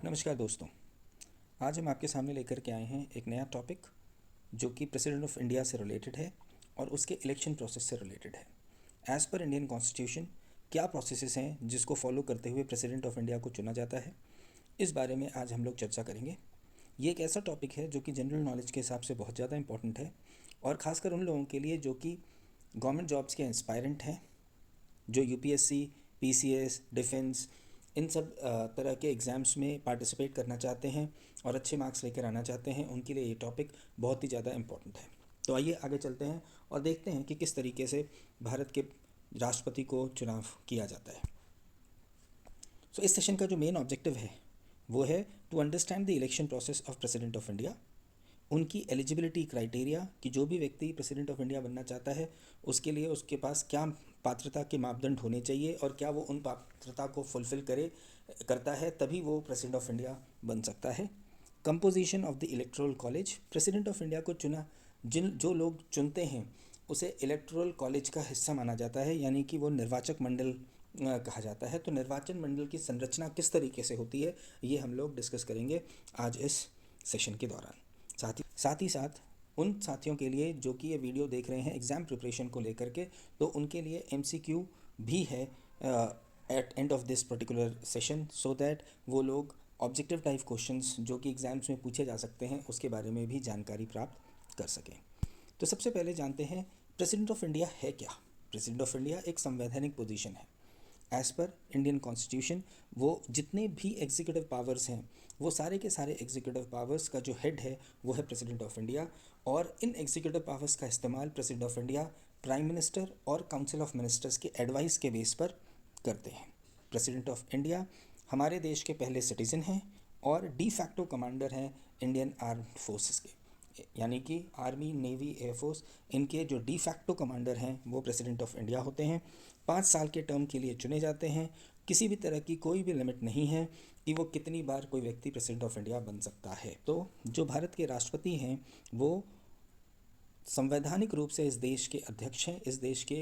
नमस्कार दोस्तों। आज हम आपके सामने लेकर के आए हैं एक नया टॉपिक जो कि प्रेसिडेंट ऑफ इंडिया से रिलेटेड है और उसके इलेक्शन प्रोसेस से रिलेटेड है। एज़ पर इंडियन कॉन्स्टिट्यूशन क्या प्रोसेसेस हैं जिसको फॉलो करते हुए प्रेसिडेंट ऑफ इंडिया को चुना जाता है, इस बारे में आज हम लोग चर्चा करेंगे। ये एक ऐसा टॉपिक है जो कि जनरल नॉलेज के हिसाब से बहुत ज़्यादा इंपॉर्टेंट है और ख़ासकर उन लोगों के लिए जो कि गवर्नमेंट जॉब्स के एस्पायरेंट हैं, जो यूपीएससी, पीसीएस, डिफेंस, इन सब तरह के एग्ज़ाम्स में पार्टिसिपेट करना चाहते हैं और अच्छे मार्क्स लेकर आना चाहते हैं, उनके लिए ये टॉपिक बहुत ही ज़्यादा इम्पोर्टेंट है। तो आइए आगे चलते हैं और देखते हैं कि किस तरीके से भारत के राष्ट्रपति को चुनाव किया जाता है। सो इस सेशन का जो मेन ऑब्जेक्टिव है वो है to understand the election process of president of India, उनकी एलिजिबिलिटी क्राइटेरिया कि जो भी व्यक्ति प्रेसिडेंट ऑफ इंडिया बनना चाहता है उसके लिए उसके पास क्या पात्रता के मापदंड होने चाहिए और क्या वो उन पात्रता को फुलफ़िल करता है तभी वो प्रेसिडेंट ऑफ इंडिया बन सकता है। Composition of the electoral college, president of India को जो लोग चुनते हैं उसे इलेक्टोरल कॉलेज का हिस्सा माना जाता है, यानी कि वो निर्वाचक मंडल कहा जाता है। तो निर्वाचन मंडल की संरचना किस तरीके से होती है ये हम लोग डिस्कस करेंगे आज इस सेशन के दौरान। साथ ही साथ उन साथियों के लिए जो कि ये वीडियो देख रहे हैं एग्ज़ाम प्रिपरेशन को लेकर के, तो उनके लिए एमसीक्यू भी है at end of this particular session, so that वो लोग ऑब्जेक्टिव टाइप क्वेश्चंस जो कि एग्ज़ाम्स में पूछे जा सकते हैं उसके बारे में भी जानकारी प्राप्त कर सकें। तो सबसे पहले जानते हैं प्रेसिडेंट ऑफ इंडिया है क्या। प्रेसिडेंट ऑफ इंडिया एक संवैधानिक पोजीशन है। एज़ पर इंडियन कॉन्स्टिट्यूशन वो जितने भी एग्जीक्यूटिव पावर्स हैं वो सारे के सारे एग्जीक्यूटिव पावर्स का जो हेड है वो है प्रेसिडेंट ऑफ इंडिया, और इन एग्जीक्यूटिव पावर्स का इस्तेमाल president of India prime minister और काउंसिल ऑफ मिनिस्टर्स के एडवाइस के बेस पर करते हैं। प्रेसिडेंट ऑफ इंडिया हमारे देश के पहले सिटीज़न हैं और डी फैक्टो कमांडर हैं इंडियन आर्म्ड फोर्सेस के, यानी कि आर्मी, नेवी, एयरफोर्स, इनके जो डी फैक्टो कमांडर हैं वो प्रेसिडेंट ऑफ इंडिया होते हैं। 5 साल के टर्म के लिए चुने जाते हैं। किसी भी तरह की कोई भी लिमिट नहीं है कि वो कितनी बार कोई व्यक्ति प्रेसिडेंट ऑफ इंडिया बन सकता है। तो जो भारत के राष्ट्रपति हैं वो संवैधानिक रूप से इस देश के अध्यक्ष हैं, इस देश के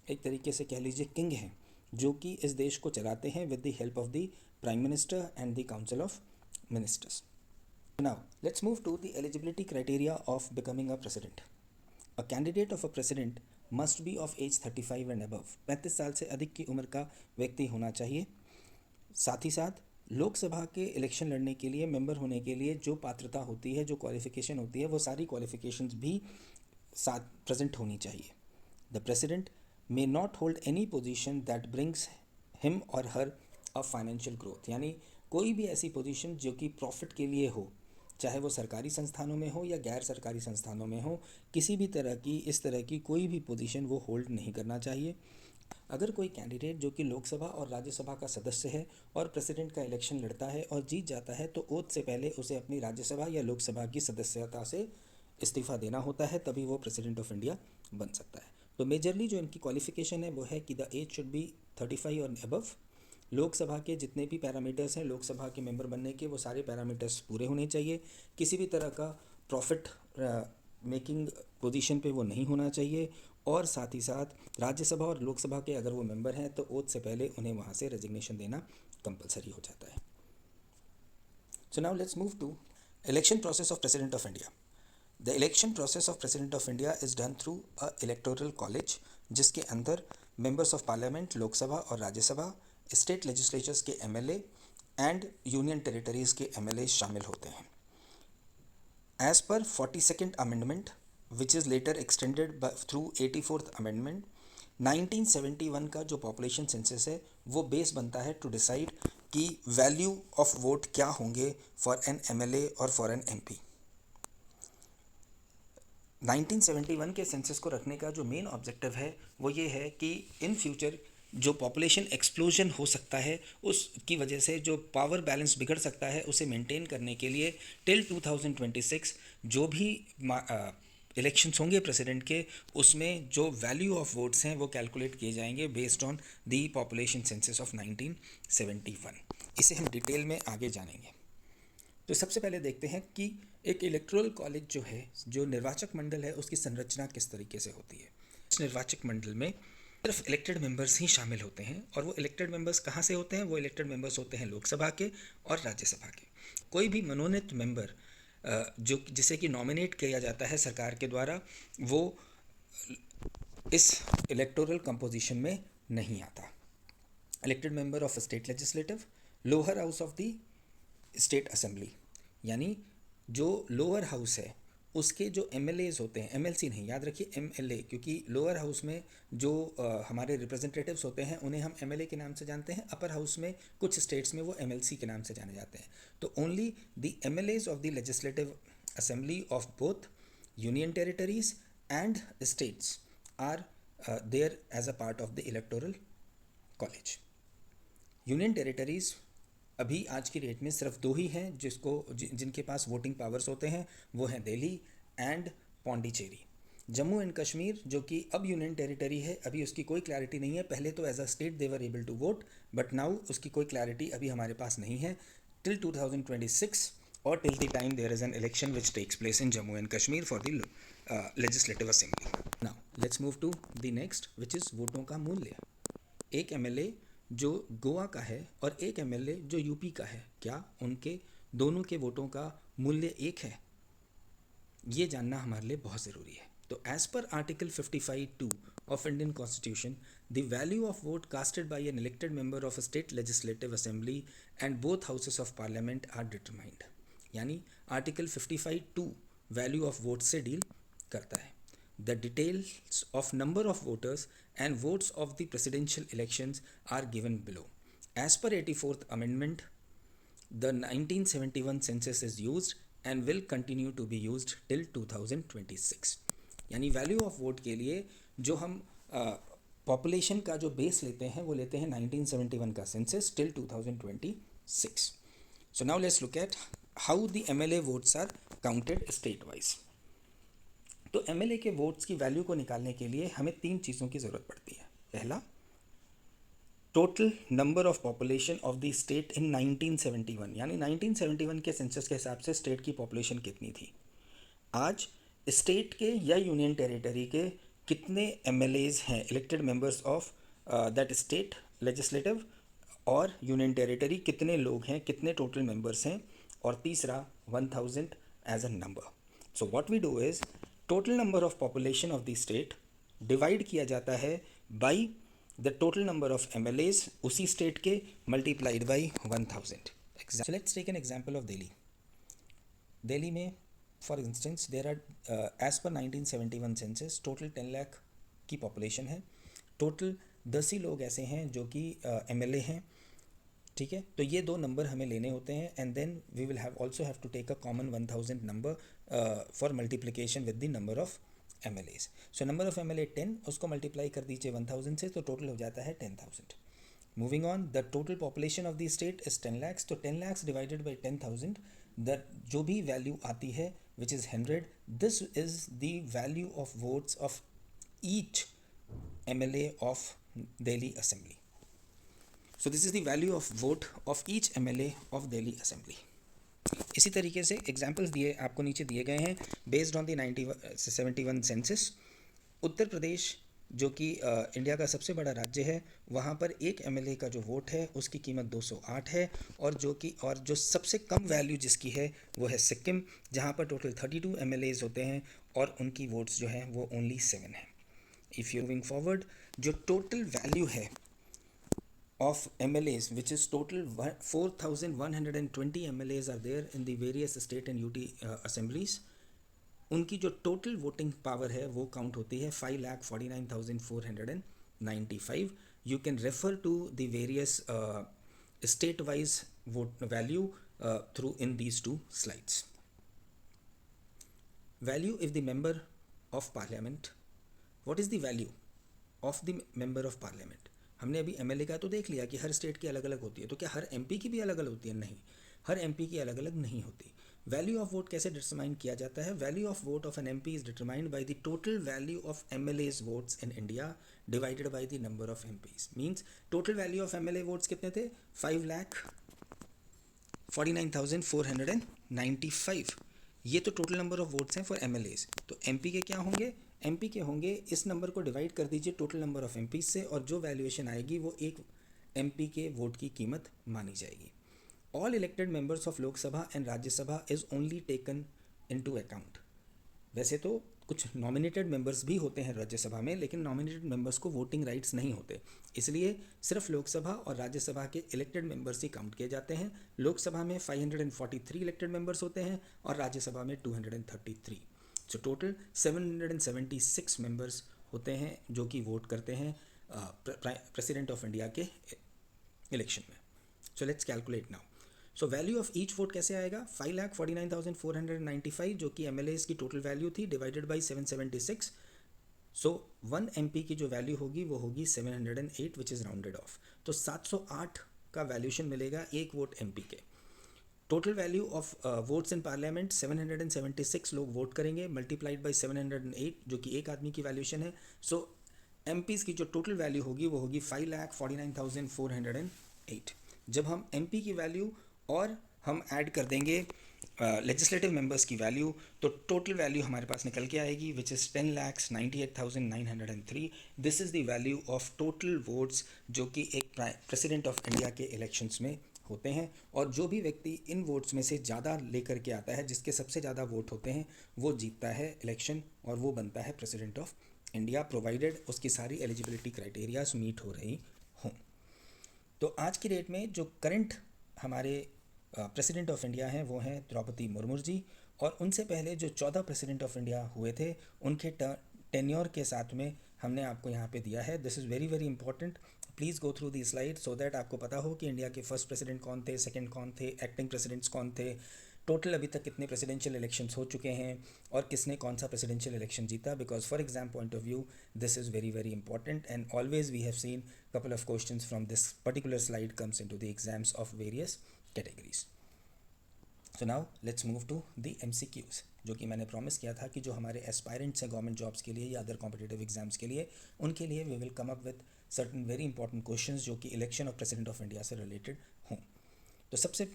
एक तरीके से कह लीजिए किंग हैं, जो कि इस देश को चलाते हैं with the help of the prime minister and the council of ministers. Now, let's move to the eligibility criteria of becoming a president. A candidate of a president must be of age 35 and above. 35 साल से अधिक की उम्र का व्यक्ति होना चाहिए। साथ ही साथ लोकसभा के इलेक्शन लड़ने के लिए, मेंबर होने के लिए जो पात्रता होती है, जो क्वालिफिकेशन होती है, वो सारी क्वालिफिकेशंस भी साथ प्रेजेंट होनी चाहिए। The president may not hold any position that brings him और हर अ फाइनेंशियल ग्रोथ, यानी कोई भी ऐसी पोजीशन जो कि प्रॉफिट के लिए हो, चाहे वो सरकारी संस्थानों में हो या गैर सरकारी संस्थानों में हो, किसी भी तरह की इस तरह की कोई भी पोजीशन वो होल्ड नहीं करना चाहिए। अगर कोई कैंडिडेट जो कि लोकसभा और राज्यसभा का सदस्य है और प्रेसिडेंट का इलेक्शन लड़ता है और जीत जाता है, तो ओथ से पहले उसे अपनी राज्यसभा या लोकसभा की सदस्यता से इस्तीफ़ा देना होता है, तभी वो प्रेसिडेंट ऑफ इंडिया बन सकता है। तो मेजरली जो इनकी क्वालिफिकेशन है वो है कि द एज शुड बी 35 और अबव। लोकसभा के जितने भी पैरामीटर्स हैं लोकसभा के मेंबर बनने के, वो सारे पैरामीटर्स पूरे होने चाहिए। किसी भी तरह का प्रॉफिट मेकिंग पोजीशन पे वो नहीं होना चाहिए, और साथ ही साथ राज्यसभा और लोकसभा के अगर वो मेंबर हैं तो ओथ से पहले उन्हें वहाँ से रेजिग्नेशन देना कंपलसरी हो जाता है। So now let's move to election process of president of India. The election process of president of India is done through a electoral college, जिसके अंदर मेंबर्स ऑफ पार्लियामेंट, लोकसभा और राज्यसभा, स्टेट लेजिस्लेचर्स के MLA and union territories के MLA शामिल होते हैं। As per 42nd amendment which is later extended through 84th amendment, 1971 का जो पॉपुलेशन सेंसस है वो बेस बनता है टू डिसाइड कि वैल्यू ऑफ वोट क्या होंगे फॉर एन एमएलए और फॉर एन एमपी। 1971 के सेंसस को रखने का जो मेन ऑब्जेक्टिव है वो ये है कि इन फ्यूचर जो पॉपुलेशन एक्सप्लोजन हो सकता है उसकी वजह से जो पावर बैलेंस बिगड़ सकता है उसे मेंटेन करने के लिए टिल 2026 जो भी इलेक्शंस होंगे प्रेसिडेंट के, उसमें जो वैल्यू ऑफ वोट्स हैं वो कैलकुलेट किए जाएंगे based on the population census of 1971। इसे हम डिटेल में आगे जानेंगे। तो सबसे पहले देखते हैं कि एक इलेक्टोरल कॉलेज जो है, जो निर्वाचक मंडल है, उसकी संरचना किस तरीके से होती है। इस निर्वाचक मंडल में सिर्फ इलेक्टेड मेंबर्स ही शामिल होते हैं, और वो इलेक्टेड मेंबर्स कहाँ से होते हैं? वो इलेक्टेड मेंबर्स होते हैं लोकसभा के और राज्यसभा के। कोई भी मनोनीत मेंबर जो जिसे कि नॉमिनेट किया जाता है सरकार के द्वारा, वो इस इलेक्टोरल कंपोजिशन में नहीं आता। Elected member of state legislative, lower house of the state assembly, यानी जो लोअर हाउस है उसके जो एमएलएज होते हैं, एमएलसी नहीं, याद रखिए एमएलए, क्योंकि लोअर हाउस में जो हमारे रिप्रेजेंटेटिव्स होते हैं उन्हें हम एमएलए के नाम से जानते हैं, अपर हाउस में कुछ स्टेट्स में वो एमएलसी के नाम से जाने जाते हैं। तो only the MLAs of the legislative assembly of both union territories and states are there as a part of the electoral college. Union territories अभी आज की डेट में सिर्फ दो ही हैं जिनके पास वोटिंग पावर्स होते हैं, वो हैं दिल्ली एंड पौंडीचेरी। जम्मू एंड कश्मीर जो कि अब यूनियन टेरिटरी है, अभी उसकी कोई क्लैरिटी नहीं है। पहले तो as a state they were able to vote, but now उसकी कोई क्लैरिटी अभी हमारे पास नहीं है टिल 2026 और till the time there is an election which takes place in Jammu and Kashmir for the legislative assembly. Now let's move to the next which is वोटों का मूल्य। एक एमएलए जो गोवा का है और एक एमएलए जो यूपी का है, क्या उनके दोनों के वोटों का मूल्य एक है? ये जानना हमारे लिए बहुत ज़रूरी है। तो as per article 55(2) of Indian constitution, the value of vote casted by an elected member of state legislative assembly and both houses of parliament are determined. यानी आर्टिकल 55(2) वैल्यू ऑफ वोट से डील करता है। The details of number of voters and votes of the presidential elections are given below. As per 84th Amendment, the 1971 census is used and will continue to be used till 2026. यानी value of vote के लिए जो हम population का जो base लेते हैं वो लेते हैं 1971 का census till 2026. So now let's look at how the MLA votes are counted state wise. तो एमएलए के वोट्स की वैल्यू को निकालने के लिए हमें तीन चीज़ों की ज़रूरत पड़ती है। पहला, total number of population of the state in 1971, यानी 1971 के सेंसस के हिसाब से स्टेट की पॉपुलेशन कितनी थी। आज स्टेट के या यूनियन टेरिटरी के कितने एमएलएज हैं, elected members of that state legislative और यूनियन टेरिटरी, कितने लोग हैं, कितने टोटल मेंबर्स हैं। और तीसरा 1000 as a number. So what we do is total number of population of the state divide किया जाता है by the total number of MLAs उसी स्टेट के multiplied by 1000. So let's take an example of Delhi. Delhi में for instance there are as per 1971 census total 10 lakh की population है। Total 10 ही लोग ऐसे हैं जो कि एमएलए हैं, ठीक है। तो ये दो नंबर हमें लेने होते हैं and then we will have also have to take a common 1000 number for multiplication with the number of MLAs. So number of MLA 10, उसको मल्टीप्लाई कर दीजिए 1000 से, तो टोटल हो जाता है 10,000. Moving on, the total population of the state is 10 lakhs, तो 10 lakhs divided by 10,000, the जो भी वैल्यू आती है which is 100, this is the value of votes of each MLA of Delhi assembly. So this is the value of vote of each MLA of Delhi Assembly. इसी तरीके से examples दिए आपको नीचे दिए गए हैं based on the 1971 census. Uttar Pradesh जो कि इंडिया का सबसे बड़ा राज्य है, वहाँ पर एक एमएलए का जो वोट है उसकी कीमत 208 है, और जो सबसे कम वैल्यू जिसकी है वो है सिक्किम, जहाँ पर टोटल 32 एमएलएज होते हैं और उनकी वोट्स जो हैं वो ओनली 7 हैं. इफ़ यू मूविंग फॉरवर्ड, जो टोटल वैल्यू है of MLAs, which is total 4,120 MLAs are there in the various state and UT assemblies. उनकी जो टोटल वोटिंग पावर है वो काउंट होती है 5,49,495. You can refer to the various state wise vote value through in these two slides. Value if the member of parliament. What is the value of the member of parliament? हमने अभी MLA का तो देख लिया कि हर state की अलग अलग होती है, तो क्या हर एमपी की भी अलग अलग होती है? नहीं, हर एमपी की अलग अलग नहीं होती. वैल्यू ऑफ वोट कैसे डिटरमाइन किया जाता है? Value of vote of an MP is determined by the total value of MLAs votes in India divided by the number of MPs. Means total value of MLA votes कितने थे? 5,49,495. ये तो total number of votes हैं for MLAs. तो MP के क्या होंगे? MP के होंगे, इस नंबर को डिवाइड कर दीजिए टोटल नंबर ऑफ एमपी से, और जो वैल्यूएशन आएगी वो एक एमपी के वोट की कीमत मानी जाएगी. All elected members of Lok Sabha and Rajya Sabha is only taken into account. वैसे तो कुछ नॉमिनेटेड मेंबर्स भी होते हैं राज्यसभा में, लेकिन नॉमिनेटेड मेंबर्स को वोटिंग राइट्स नहीं होते, इसलिए सिर्फ लोकसभा और राज्यसभा के इलेक्टेड मेंबर्स ही काउंट किए जाते हैं. लोकसभा में 543 इलेक्टेड मेंबर्स होते हैं और राज्यसभा में 233. सो टोटल 776 मेंबर्स होते हैं जो कि वोट करते हैं प्रेसिडेंट ऑफ इंडिया के इलेक्शन में. So let's calculate now. So value of each vote कैसे आएगा? 5,49,495 जो कि एमएलए की टोटल वैल्यू थी, डिवाइडेड बाई 776. सो 1 एमपी की जो वैल्यू होगी वो होगी 708 विच इज़ राउंडेड ऑफ. तो 708 का वैल्यूशन मिलेगा एक वोट एमपी के. Total value of votes in parliament 776 लोग वोट करेंगे, मल्टीप्लाइड बाई 708 जो कि एक आदमी की वैल्यूशन है. सो एमपीज़ की जो टोटल वैल्यू होगी वो होगी 5,49,408. जब हम एमपी की वैल्यू और हम ऐड कर देंगे लेजिस्लेटिव मेंबर्स की वैल्यू, तो टोटल वैल्यू हमारे पास निकल के आएगी which is 10,98,903. This is the value of total votes जो कि एक प्रेसिडेंट ऑफ इंडिया के इलेक्शंस में होते हैं. और जो भी व्यक्ति इन वोट्स में से ज़्यादा लेकर के आता है, जिसके सबसे ज़्यादा वोट होते हैं, वो जीतता है इलेक्शन और वो बनता है प्रेसिडेंट ऑफ इंडिया, प्रोवाइडेड उसकी सारी एलिजिबिलिटी क्राइटेरियाज मीट हो रही हों. तो आज की डेट में जो करंट हमारे प्रेसिडेंट ऑफ इंडिया हैं वो हैं द्रौपदी मुर्मू जी, और उनसे पहले जो 14 प्रेसिडेंट ऑफ इंडिया हुए थे उनके टेन्योर के साथ में हमने आपको यहाँ पे दिया है. This is very very important. Please go through the slide so that आपको पता हो कि इंडिया के फर्स्ट प्रेसिडेंट कौन थे, सेकंड कौन थे, एक्टिंग प्रेसिडेंट्स कौन थे, टोटल अभी तक कितने प्रेसिडेंशियल इलेक्शंस हो चुके हैं और किसने कौन सा प्रेसिडेंशियल इलेक्शन जीता. Because for exam point of view this is very very important and always we have seen couple of questions from this particular slide comes into the exams of various categories. So now let's move to the MCQs, जो कि मैंने promise किया था कि जो हमारे aspirants हैं government jobs के लिए या अदर कॉम्पिटिटिव एग्जाम्स के लिए, उनके लिए we will come up with certain very important questions जो कि election of president of India से रिलेटेड हों. तो सबसे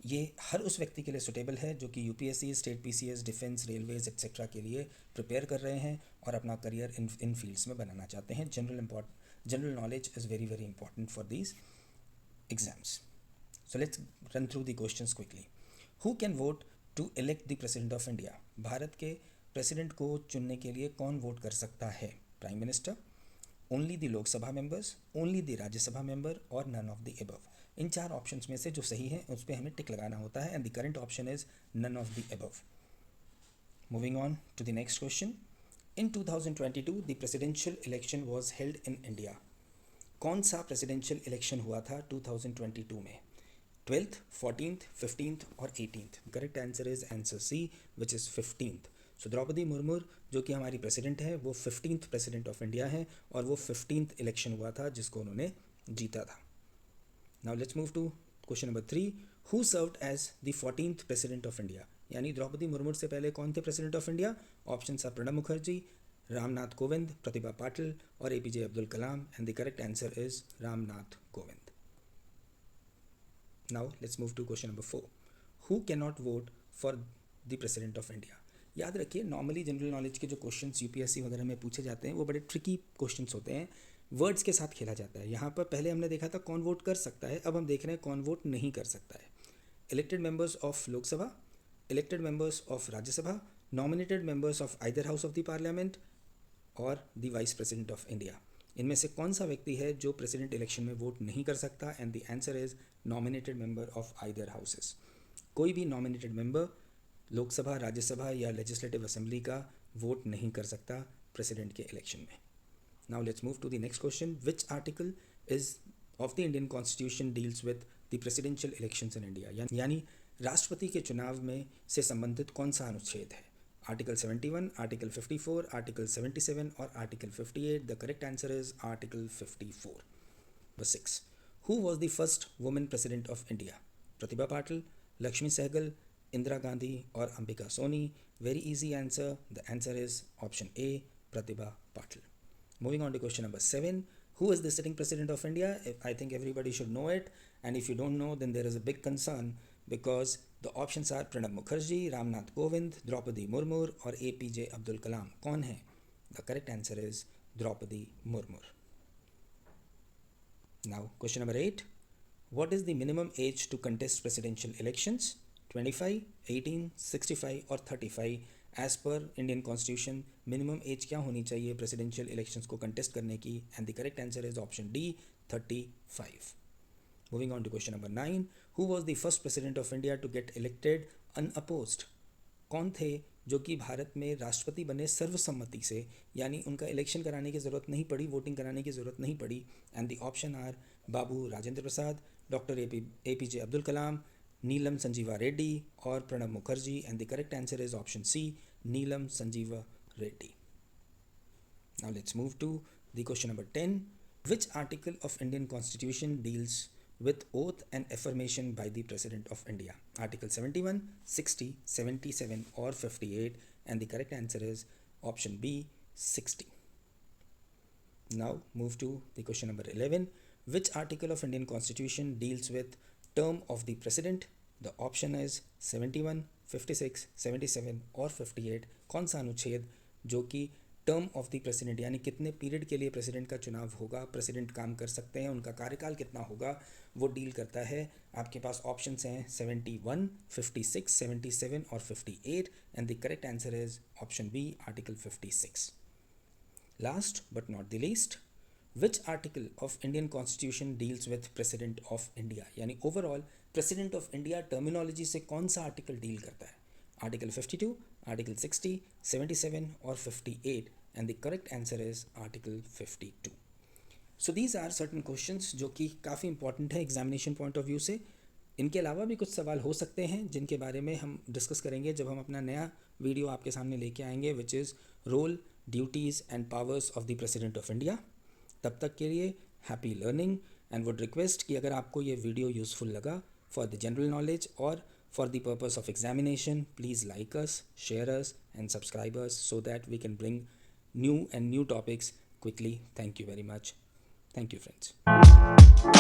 ये हर उस व्यक्ति के लिए सुटेबल है जो कि UPSC, state PCS, defence, railways etcetera के लिए प्रिपेयर कर रहे हैं और अपना करियर इन फील्ड्स में बनाना चाहते हैं. General knowledge is very very important for these exams. So let's run through the questions quickly. Who can vote to elect the president of India? Bharat के प्रेसिडेंट को चुनने के लिए कौन वोट कर सकता है? Prime minister, only the Lok Sabha members, only the Rajya Sabha member और नन ऑफ द एबव. इन चार ऑप्शंस में से जो सही है उस पर हमें टिक लगाना होता है and the correct option is none of the above. Moving on to the next question. In 2022 the presidential election was held in India. कौन सा प्रेसिडेंशियल इलेक्शन हुआ था 2022 में? 12th, 14th, 15th और 18th. Correct answer is answer C which is 15th. So Draupadi Murmu जो कि हमारी president है वो 15th प्रेसिडेंट ऑफ इंडिया है और वो 15th इलेक्शन हुआ था जिसको उन्होंने जीता था. Now let's move to question number 3. Who served as the 14th president of India? यानी द्रौपदी मुर्मू से पहले कौन थे president of India? Options are Pranab Mukherjee, Ramnath Kovind, Pratibha Patil और APJ Abdul Kalam and the correct answer is Ramnath Kovind. Now let's move to question number 4. Who can not vote for the president of India? याद रखिए normally general knowledge के जो क्वेश्चंस यूपीएससी वगैरह में पूछे जाते हैं वो बड़े ट्रिकी क्वेश्चंस होते हैं, वर्ड्स के साथ खेला जाता है. यहाँ पर पहले हमने देखा था कौन वोट कर सकता है, अब हम देख रहे हैं कौन वोट नहीं कर सकता है. Elected members of Lok Sabha, elected members of Rajya Sabha, nominated members of either house of the parliament और the vice president of India. इनमें से कौन सा व्यक्ति है जो प्रेसिडेंट इलेक्शन में वोट नहीं कर सकता? And the answer is nominated member of either houses. कोई भी नॉमिनेटेड मेंबर लोकसभा, राज्यसभा या लेजिस्लेटिव असेंबली का वोट नहीं कर सकता प्रेसिडेंट के इलेक्शन में. Now let's move to the next question. Which article is of the Indian constitution deals with the presidential elections in India? यानी राष्ट्रपति के चुनाव में से संबंधित कौन सा अनुच्छेद है? आर्टिकल 71, आर्टिकल 54, आर्टिकल 77 और article 58. The correct answer is article 54. Number 6. Who was the first women president of India? Pratibha Patil, Lakshmi Sehgal, Indira Gandhi और Ambika Soni. Very easy answer. The answer is option A, Pratibha Patil. Moving on to question number 7. Who is the sitting president of India? I think everybody should know it, and if you don't know then there is a big concern because the options are Pranab Mukherjee, Ramnath Kovind, Draupadi Murmu और APJ Abdul Kalam. कौन है The correct answer is Draupadi Murmu. Now, question number 8. What is the minimum age to contest presidential elections? 25, 18, 65 और 35. As per Indian constitution minimum age क्या होनी चाहिए presidential elections को contest करने की? And the correct answer is option D, 35. Moving on to question number 9. Who was the first president of India to get elected unopposed? कौन थे जो कि भारत में राष्ट्रपति बने सर्वसम्मति से, यानी उनका इलेक्शन कराने की ज़रूरत नहीं पड़ी, वोटिंग कराने की ज़रूरत नहीं पड़ी? And the option are Babu Rajendra Prasad, doctor APJ Abdul Kalam, Neelam Sanjiva Reddy और Pranab Mukherjee. And the correct answer is option C, Neelam Sanjiva Reddy. Now let's move to the question number 10. Which article of Indian Constitution deals with oath and affirmation by the President of India? Article 71, 60, 77 or 58, and the correct answer is option B, 60. Now move to the question number 11. Which article of Indian Constitution deals with term of the President? The option is 71, 56, 77 और 58. कौन सा अनुच्छेद जो कि term of the president यानी कितने period के लिए प्रेसिडेंट का चुनाव होगा, प्रेसिडेंट काम कर सकते हैं, उनका कार्यकाल कितना होगा, वो डील करता है? आपके पास ऑप्शंस हैं 71, 56, 77 और 58. And the correct answer is option B, article 56. Last but not the least, which article of Indian constitution deals with president of India? यानी overall president of India terminology से कौन सा आर्टिकल डील करता है? Article 52, article 60, 77 और 58. And the correct answer is article 52. So these are certain questions जो कि काफ़ी इंपॉर्टेंट है एग्जामिनेशन पॉइंट ऑफ व्यू से. इनके अलावा भी कुछ सवाल हो सकते हैं जिनके बारे में हम डिस्कस करेंगे जब हम अपना नया वीडियो आपके सामने लेके आएंगे, which is role, duties and powers of the president of India. तब तक के लिए happy learning, and would request कि अगर आपको ये वीडियो यूज़फुल लगा फॉर द जनरल नॉलेज और for the purpose of examination, please like us, share us and subscribe us so that we can bring new topics quickly. Thank you very much. Thank you, friends.